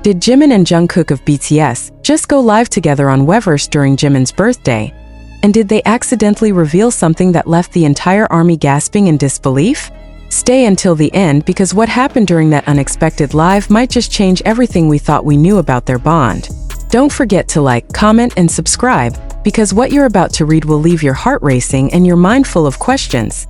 Did Jimin and Jungkook of BTS just go live together on Weverse during Jimin's birthday? And did they accidentally reveal something that left the entire army gasping in disbelief? Stay until the end, because what happened during that unexpected live might just change everything we thought we knew about their bond. Don't forget to like, comment, and subscribe, because what you're about to read will leave your heart racing and your mind full of questions.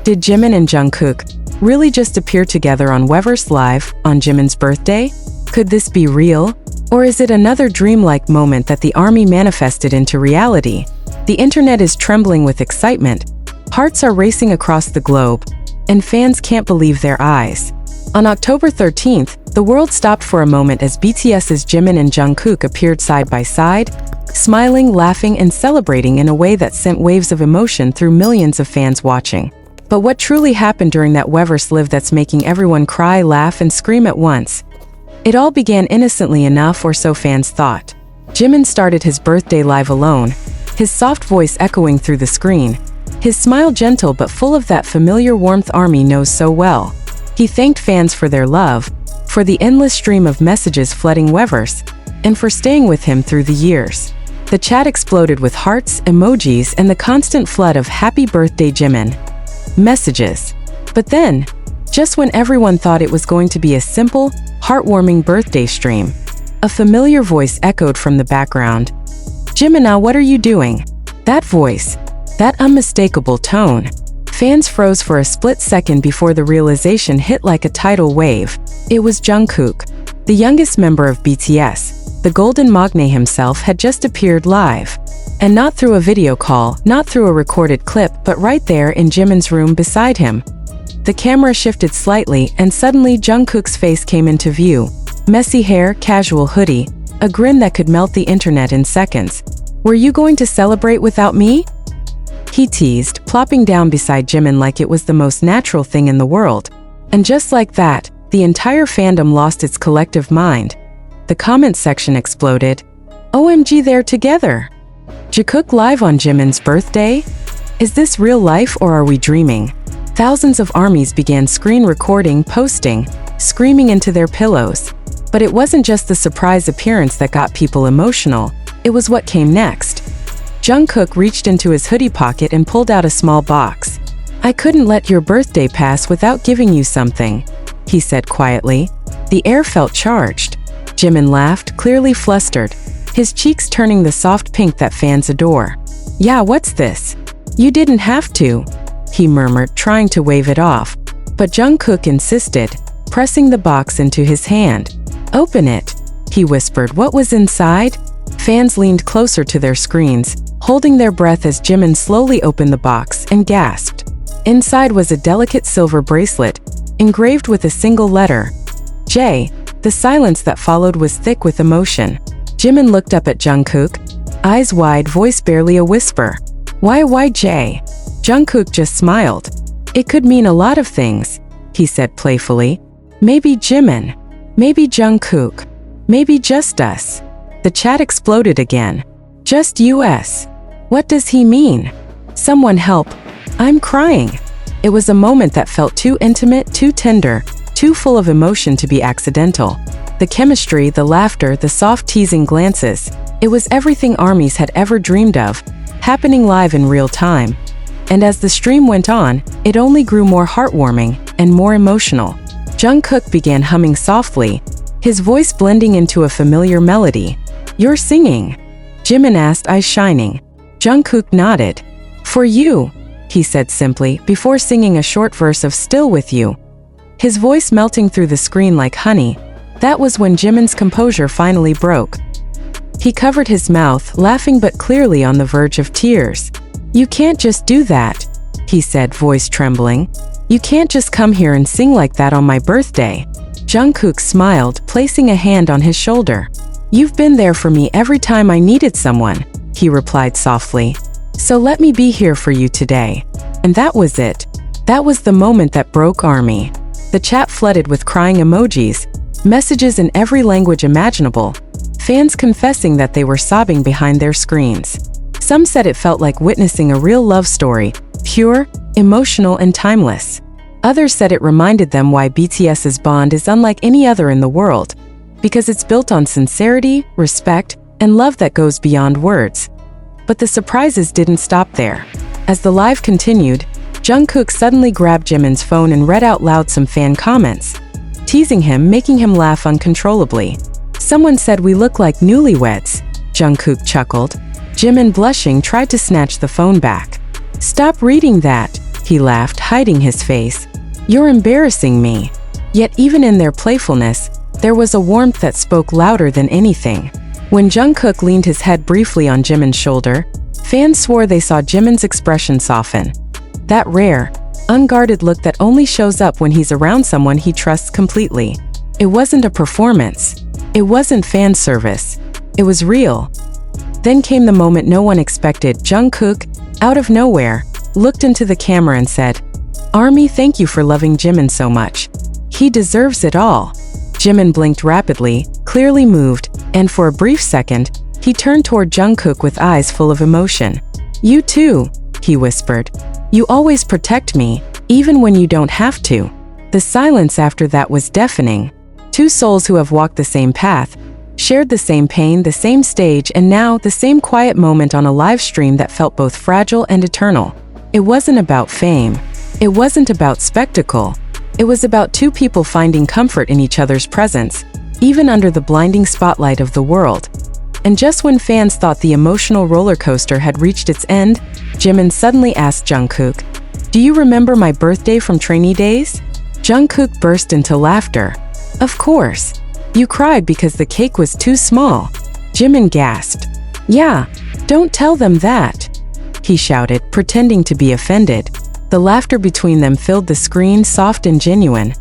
Did Jimin and Jungkook really just appear together on Weverse Live on Jimin's birthday? Could this be real? Or is it another dreamlike moment that the army manifested into reality? The internet is trembling with excitement, hearts are racing across the globe, and fans can't believe their eyes. On October 13th, the world stopped for a moment as BTS's Jimin and Jungkook appeared side by side, smiling, laughing, and celebrating in a way that sent waves of emotion through millions of fans watching. But what truly happened during that Weverse live that's making everyone cry, laugh, and scream at once? It all began innocently enough, or so fans thought. Jimin started his birthday live alone, his soft voice echoing through the screen, his smile gentle but full of that familiar warmth army knows so well. He thanked fans for their love, for the endless stream of messages flooding Weverse, and for staying with him through the years. The chat exploded with hearts, emojis, and the constant flood of "Happy Birthday, Jimin" messages. But then, just when everyone thought it was going to be a simple, heartwarming birthday stream, a familiar voice echoed from the background. "Jimin, what are you doing?" That voice, that unmistakable tone. Fans froze for a split second before the realization hit like a tidal wave. It was Jungkook, the youngest member of BTS. The golden magne himself had just appeared live. And not through a video call, not through a recorded clip, but right there in Jimin's room beside him. The camera shifted slightly, and suddenly Jungkook's face came into view. Messy hair, casual hoodie, a grin that could melt the internet in seconds. "Were you going to celebrate without me?" he teased, plopping down beside Jimin like it was the most natural thing in the world. And just like that, the entire fandom lost its collective mind. The comment section exploded. "OMG, they're together! Jungkook live on Jimin's birthday? Is this real life, or are we dreaming?" Thousands of armies began screen recording, posting, screaming into their pillows. But it wasn't just the surprise appearance that got people emotional, it was what came next. Jungkook reached into his hoodie pocket and pulled out a small box. "I couldn't let your birthday pass without giving you something," he said quietly. The air felt charged. Jimin laughed, clearly flustered, his cheeks turning the soft pink that fans adore. "Yeah, what's this?" "You didn't have to," he murmured, trying to wave it off. But Jungkook insisted, pressing the box into his hand. "Open it," he whispered. What was inside? Fans leaned closer to their screens, holding their breath as Jimin slowly opened the box and gasped. Inside was a delicate silver bracelet, engraved with a single letter, J. The silence that followed was thick with emotion. Jimin looked up at Jungkook, eyes wide, voice barely a whisper. Why J?" Jungkook just smiled. "It could mean a lot of things," he said playfully. "Maybe Jimin. Maybe Jungkook. Maybe just us." The chat exploded again. "Just us. What does he mean? Someone help. I'm crying." It was a moment that felt too intimate, too tender, too full of emotion to be accidental. The chemistry, the laughter, the soft teasing glances. It was everything armies had ever dreamed of, happening live in real time. And as the stream went on, it only grew more heartwarming and more emotional. Jungkook began humming softly, his voice blending into a familiar melody. "You're singing?" Jimin asked, eyes shining. Jungkook nodded. "For you," he said simply, before singing a short verse of "Still With You," his voice melting through the screen like honey. That was when Jimin's composure finally broke. He covered his mouth, laughing but clearly on the verge of tears. "You can't just do that," he said, voice trembling. "You can't just come here and sing like that on my birthday." Jungkook smiled, placing a hand on his shoulder. "You've been there for me every time I needed someone," he replied softly. "So let me be here for you today." And that was it. That was the moment that broke army. The chat flooded with crying emojis, messages in every language imaginable, fans confessing that they were sobbing behind their screens. Some said it felt like witnessing a real love story, pure, emotional, and timeless. Others said it reminded them why BTS's bond is unlike any other in the world. because it's built on sincerity, respect, and love that goes beyond words. But the surprises didn't stop there. As the live continued, Jungkook suddenly grabbed Jimin's phone and read out loud some fan comments, teasing him, making him laugh uncontrollably. "Someone said we look like newlyweds," Jungkook chuckled. Jimin, blushing, tried to snatch the phone back. "Stop reading that," he laughed, hiding his face. "You're embarrassing me." Yet even in their playfulness, there was a warmth that spoke louder than anything. When Jungkook leaned his head briefly on Jimin's shoulder, fans swore they saw Jimin's expression soften. That rare, unguarded look that only shows up when he's around someone he trusts completely. It wasn't a performance. It wasn't fan service. It was real. Then came the moment no one expected. Jungkook, out of nowhere, looked into the camera and said, "Army, thank you for loving Jimin so much. He deserves it all." Jimin blinked rapidly, clearly moved, and for a brief second, he turned toward Jungkook with eyes full of emotion. "You too," he whispered. "You always protect me, even when you don't have to." The silence after that was deafening. Two souls who have walked the same path, shared the same pain, the same stage, and now the same quiet moment on a live stream that felt both fragile and eternal. It wasn't about fame. It wasn't about spectacle. It was about two people finding comfort in each other's presence, even under the blinding spotlight of the world. And just when fans thought the emotional roller coaster had reached its end, Jimin suddenly asked Jungkook, "Do you remember my birthday from trainee days?" Jungkook burst into laughter. "Of course. You cried because the cake was too small." Jimin gasped. "Yeah, don't tell them that," he shouted, pretending to be offended. The laughter between them filled the screen, soft and genuine.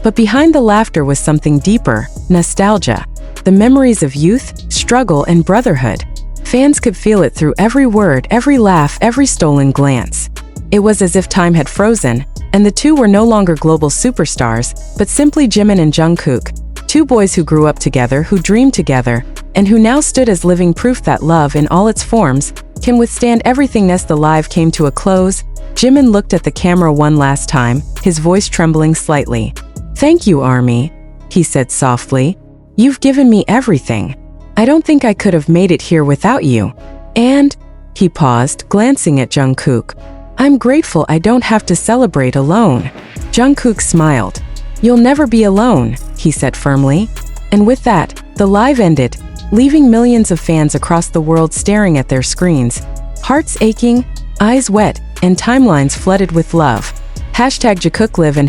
But behind the laughter was something deeper, nostalgia. The memories of youth, struggle, and brotherhood. Fans could feel it through every word, every laugh, every stolen glance. It was as if time had frozen, and the two were no longer global superstars, but simply Jimin and Jungkook, two boys who grew up together, who dreamed together, and who now stood as living proof that love in all its forms can withstand everything. As the live came to a close, Jimin looked at the camera one last time, his voice trembling slightly. "Thank you, Army," he said softly. "You've given me everything. I don't think I could have made it here without you. And," he paused, glancing at Jungkook, "I'm grateful I don't have to celebrate alone." Jungkook smiled. "You'll never be alone," he said firmly. And with that, the live ended, leaving millions of fans across the world staring at their screens, hearts aching, eyes wet, and timelines flooded with love. #JungkookLive and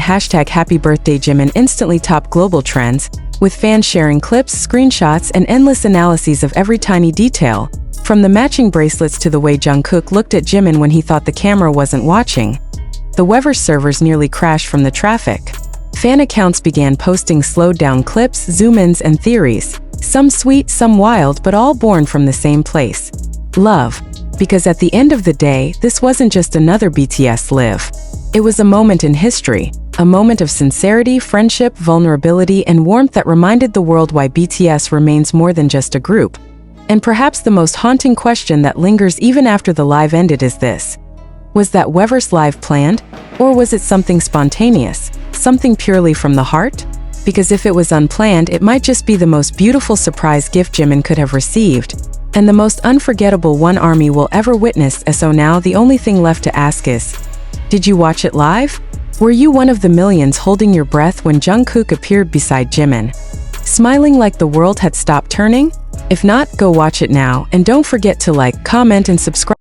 #Happy Birthday Jimin instantly topped global trends, with fans sharing clips, screenshots, and endless analyses of every tiny detail, from the matching bracelets to the way Jungkook looked at Jimin when he thought the camera wasn't watching. The Weverse servers nearly crashed from the traffic. Fan accounts began posting slowed-down clips, zoom-ins, and theories, some sweet, some wild, but all born from the same place: love. Because at the end of the day, this wasn't just another BTS live. It was a moment in history, a moment of sincerity, friendship, vulnerability, and warmth that reminded the world why BTS remains more than just a group. And perhaps the most haunting question that lingers even after the live ended is this: was that Weverse live planned, or was it something spontaneous, something purely from the heart? Because if it was unplanned, it might just be the most beautiful surprise gift Jimin could have received, and the most unforgettable one Army will ever witness. So now the only thing left to ask is, did you watch it live? Were you one of the millions holding your breath when Jungkook appeared beside Jimin, smiling like the world had stopped turning? If not, go watch it now, and don't forget to like, comment, and subscribe.